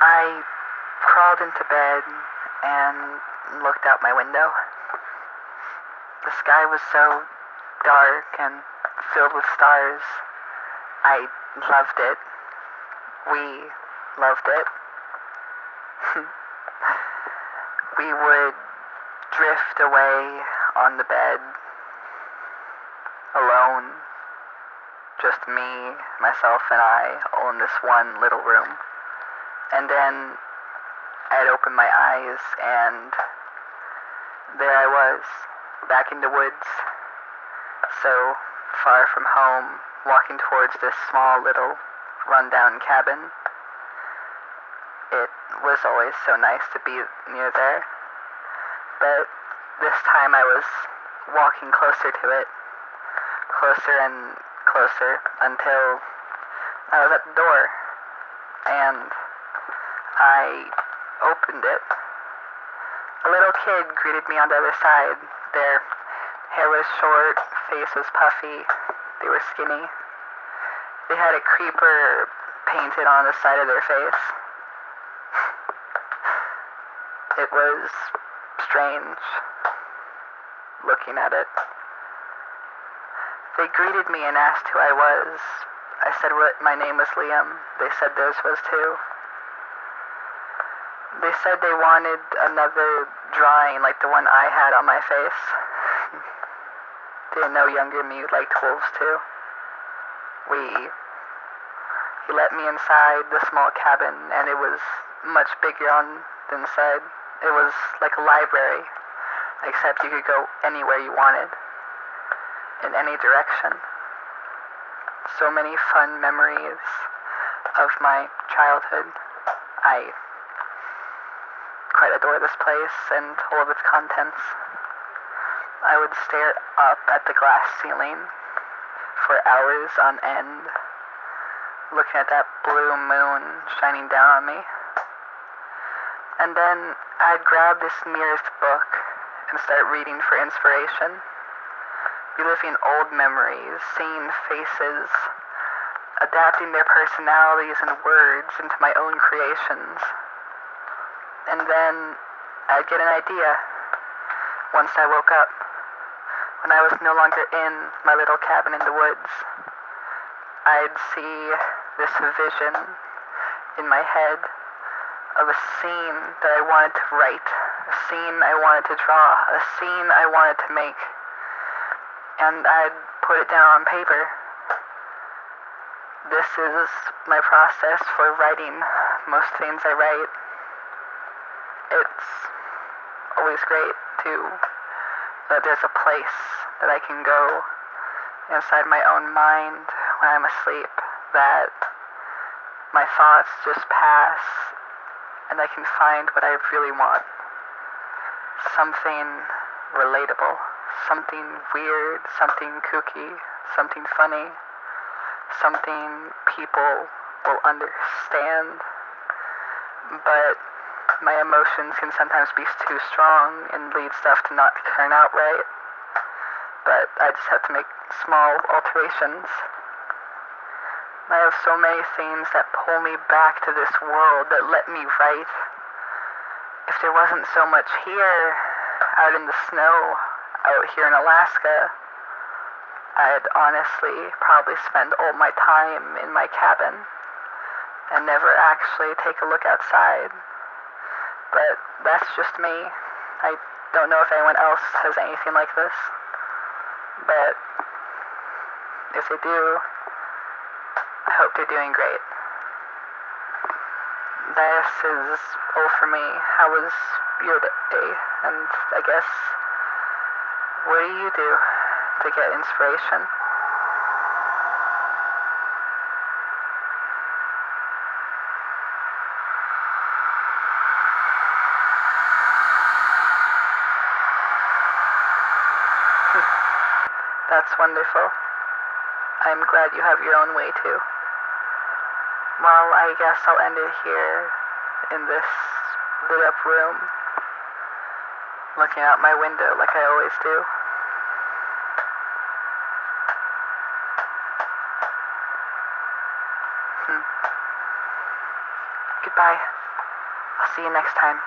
I crawled into bed and looked out my window. The sky was so dark and filled with stars. I loved it. We loved it. We would drift away on the bed, alone. Just me, myself, and I, all in this one little room. And then I'd open my eyes, and there I was, back in the woods, so far from home, walking towards this small little rundown cabin. It was always so nice to be near there, but this time I was walking closer to it, closer and closer, until I was at the door, and I opened it. A little kid greeted me on the other side. Their hair was short, face was puffy, they were skinny. They had a creeper painted on the side of their face. It was strange looking at it. They greeted me and asked who I was. I said my name was Liam. They said theirs was too. They said they wanted another drawing like the one I had on my face. They know younger me liked wolves too. He let me inside the small cabin, and it was much bigger on the inside. It was like a library, except you could go anywhere you wanted, in any direction. So many fun memories of my childhood. I quite adore this place and all of its contents. I would stare up at the glass ceiling for hours on end, looking at that blue moon shining down on me. And then I'd grab this nearest book and start reading for inspiration, reliving old memories, seeing faces, adapting their personalities and words into my own creations. And then I'd get an idea once I woke up, when I was no longer in my little cabin in the woods. I'd see this vision in my head of a scene that I wanted to write, a scene I wanted to draw, a scene I wanted to make, and I'd put it down on paper. This is my process for writing most things I write. It's always great to know that there's a place that I can go inside my own mind when I'm asleep, that my thoughts just pass and I can find what I really want. Something relatable, something weird, something kooky, something funny, something people will understand, but my emotions can sometimes be too strong and lead stuff to not turn out right. But I just have to make small alterations. I have so many things that pull me back to this world, that let me write. If there wasn't so much here, out in the snow, out here in Alaska, I'd honestly probably spend all my time in my cabin and never actually take a look outside. But that's just me. I don't know if anyone else has anything like this. But if they do, I hope they're doing great. This is all for me. How was your day? And I guess, what do you do to get inspiration? That's wonderful. I'm glad you have your own way too. Well, I guess I'll end it here in this lit up room, looking out my window like I always do. Goodbye. I'll see you next time.